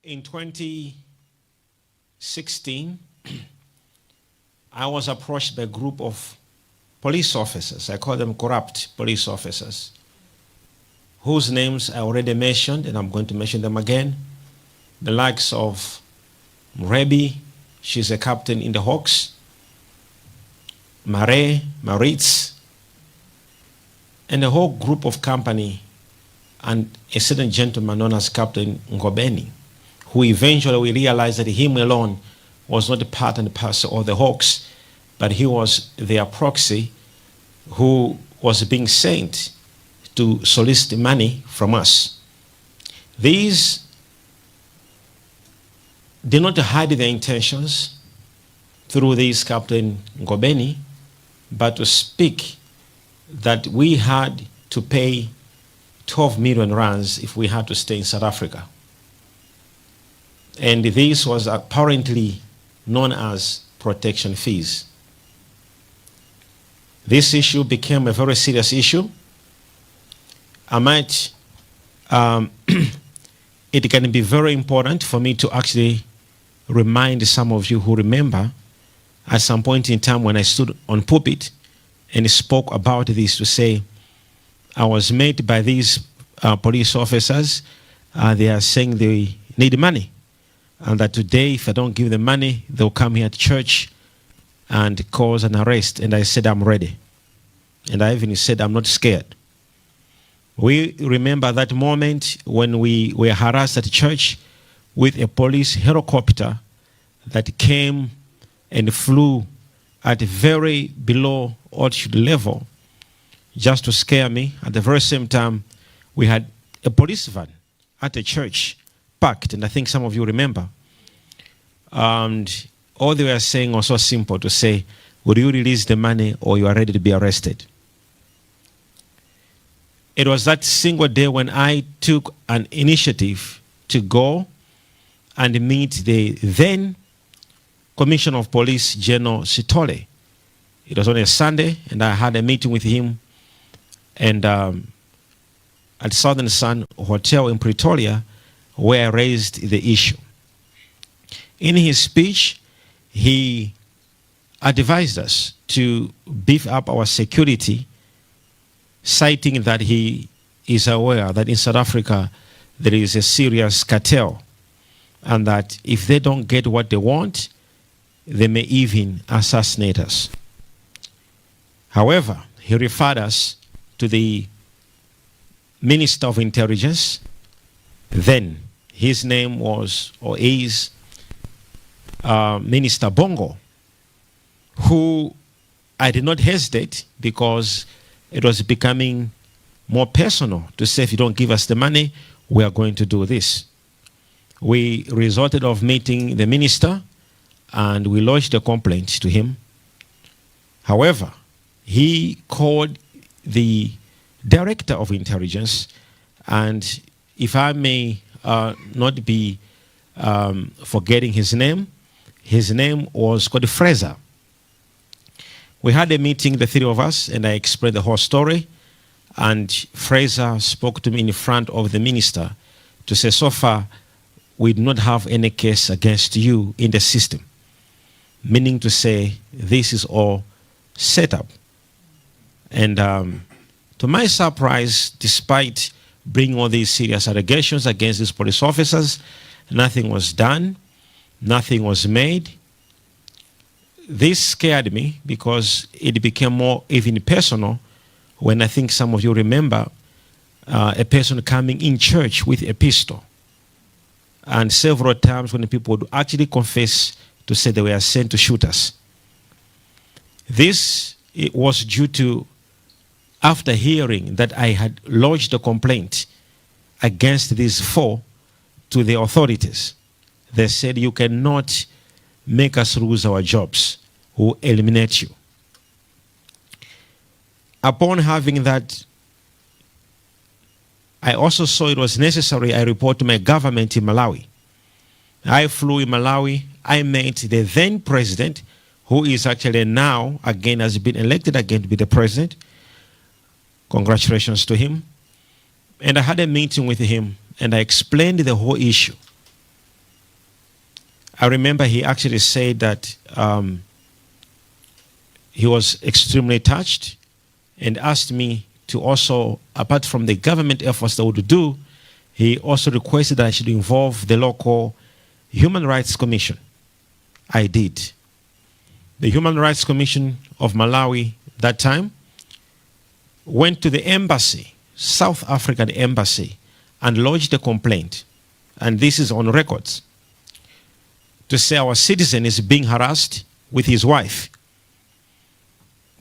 In 2016, I was approached by a group of police officers. I call them corrupt police officers, whose names I already mentioned, and I'm going to mention them again. The likes of Mrebi, she's a captain in the Hawks, Maritz, and a whole group of company, and a certain gentleman known as Captain Ngobeni, who eventually we realized that him alone was not a part and parcel of the Hawks, but he was their proxy who was being sent to solicit money from us. These did not hide their intentions through this Captain Ngobeni, but to speak that we had to pay 12 million rands if we had to stay in South Africa. And this was apparently known as protection fees. This issue became a very serious issue. It can be very important for me to actually remind some of you who remember at some point in time when I stood on pulpit and spoke about this, to say I was met by these police officers. They are saying they need money, and that today if I don't give them money, they'll come here to church and cause an arrest. And I said, I'm ready. And I even said, I'm not scared. We remember that moment when we were harassed at church with a police helicopter that came and flew at very below altitude level just to scare me. At the very same time, we had a police van at a church parked, and I think some of you remember. And all they were saying was so simple, to say, will you release the money or you are ready to be arrested? It was that single day when I took an initiative to go and meet the then Commissioner of Police, General Sibiya. It was on a Sunday, and I had a meeting with him and at Southern Sun Hotel in Pretoria, where I raised the issue. In his speech, he advised us to beef up our security, citing that he is aware that in South Africa there is a serious cartel, and that if they don't get what they want, they may even assassinate us. However, he referred us to the Minister of Intelligence. Then his name was, or is, Minister Bongo, who I did not hesitate, because it was becoming more personal to say, if you don't give us the money, we are going to do this. We resorted of meeting the minister, and we lodged a complaint to him. However, he called the Director of Intelligence, and if I may not be forgetting his name was called Fraser. We had a meeting, the three of us, and I explained the whole story, and Fraser spoke to me in front of the minister to say, so far, we do not have any case against you in the system. Meaning to say, this is all set up. And to my surprise, despite bringing all these serious allegations against these police officers, nothing was done, nothing was made. This scared me, because it became more even personal when I think some of you remember a person coming in church with a pistol. And several times when people would actually confess to say they were sent to shoot us. This it was due to, after hearing that I had lodged a complaint against these four to the authorities. They said, you cannot make us lose our jobs. We'll eliminate you. Upon having that, I also saw it was necessary I report to my government in Malawi. I flew in Malawi. I met the then president, who is actually now, again, has been elected again to be the president. Congratulations to him. And I had a meeting with him, and I explained the whole issue. I remember he actually said that he was extremely touched and asked me to also, apart from the government efforts that would do, he also requested that I should involve the local Human Rights Commission. I did. The Human Rights Commission of Malawi that time went to the embassy, South African embassy, and lodged a complaint. And this is on records, to say our citizen is being harassed with his wife.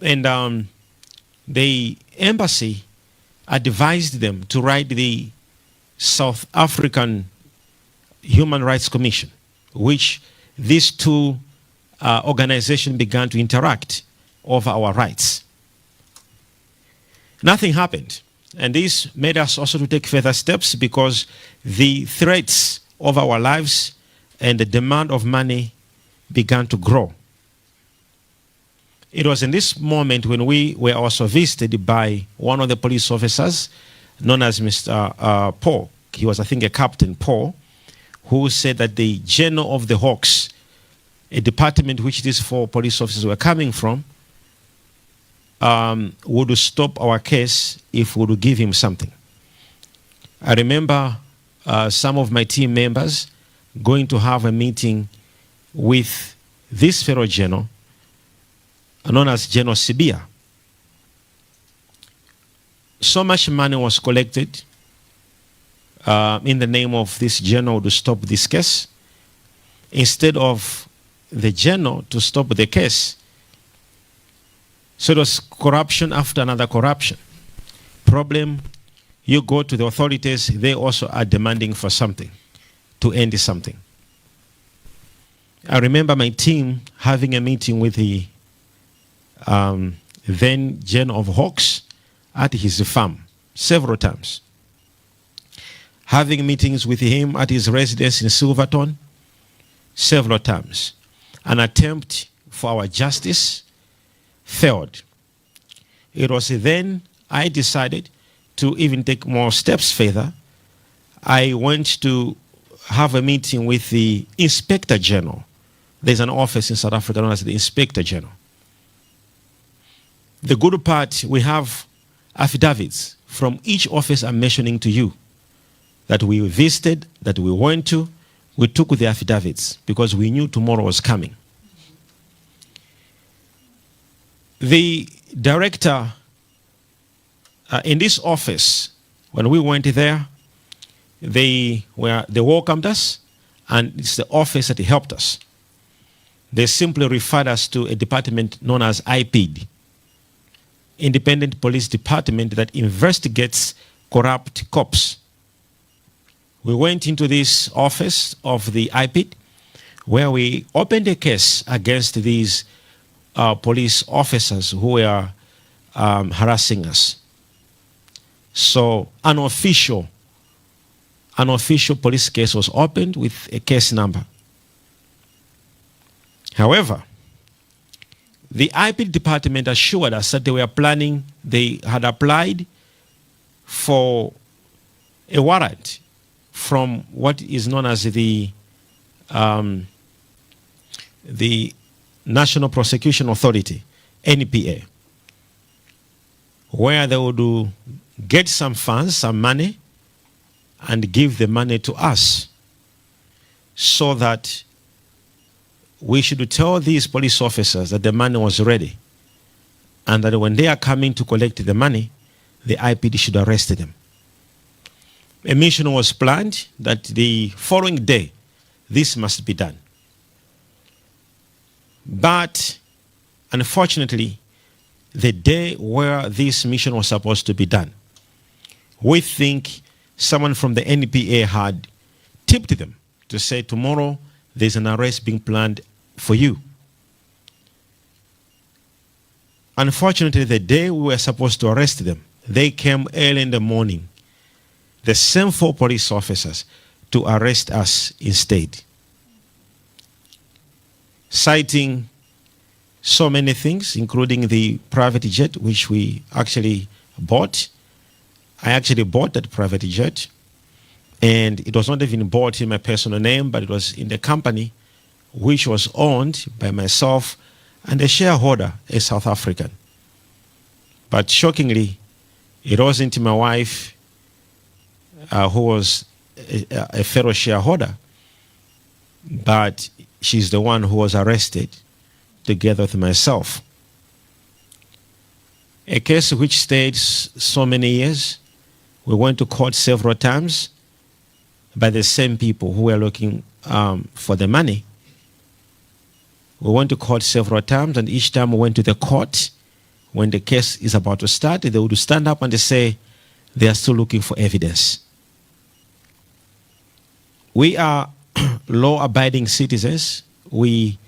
And the embassy advised them to write the South African Human Rights Commission, which these two organizations began to interact over our rights. Nothing happened. And this made us also to take further steps, because the threats of our lives and the demand of money began to grow. It was in this moment when we were also visited by one of the police officers known as Mr. Paul. He was, I think, a Captain Paul, who said that the General of the Hawks, a department which these 4 police officers were coming from, would stop our case if we would give him something. I remember some of my team members going to have a meeting with this fellow general, known as General Sibiya. So much money was collected in the name of this general to stop this case. Instead of the general to stop the case, so it was corruption after another corruption. Problem, you go to the authorities, they also are demanding for something, to end something. I remember my team having a meeting with the then General of Hawks at his farm several times. Having meetings with him at his residence in Silverton several times. An attempt for our justice failed. It was then I decided to even take more steps further. I went to have a meeting with the Inspector General. There's an office in South Africa known as the Inspector General. The good part, we have affidavits from each office I'm mentioning to you that we visited, that we went to. We took the affidavits because we knew tomorrow was coming. The director in this office, when we went there, they welcomed us, and it's the office that helped us. They simply referred us to a department known as IPID, Independent Police Department, that investigates corrupt cops. We went into this office of the IPID, where we opened a case against these police officers who were harassing us. So an official police case was opened with a case number. However, the IPID department assured us that they had applied for a warrant from what is known as the National Prosecution Authority, NPA, where they would get some funds, some money, and give the money to us so that we should tell these police officers that the money was ready and that when they are coming to collect the money, the IPD should arrest them. A mission was planned that the following day, this must be done. But unfortunately, the day where this mission was supposed to be done, we think someone from the NPA had tipped them to say, tomorrow there's an arrest being planned for you. Unfortunately, the day we were supposed to arrest them, they came early in the morning, the same 4 police officers, to arrest us instead, citing so many things, including the private jet, which we actually bought. I actually bought that private jet, and it was not even bought in my personal name, but it was in the company which was owned by myself and a shareholder, a South African. But shockingly, it wasn't my wife who was a fellow shareholder, but she's the one who was arrested together with myself. A case which stayed so many years. We went to court several times by the same people who were looking for the money. We went to court several times, and each time we went to the court, when the case is about to start, they would stand up and they say they are still looking for evidence. We are law-abiding citizens. We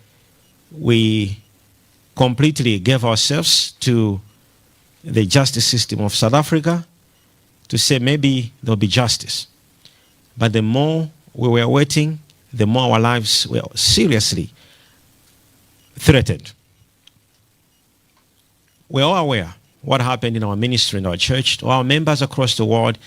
completely gave ourselves to the justice system of South Africa to say maybe there'll be justice. But the more we were waiting, the more our lives were seriously threatened. We're all aware what happened in our ministry, in our church, to our members across the world,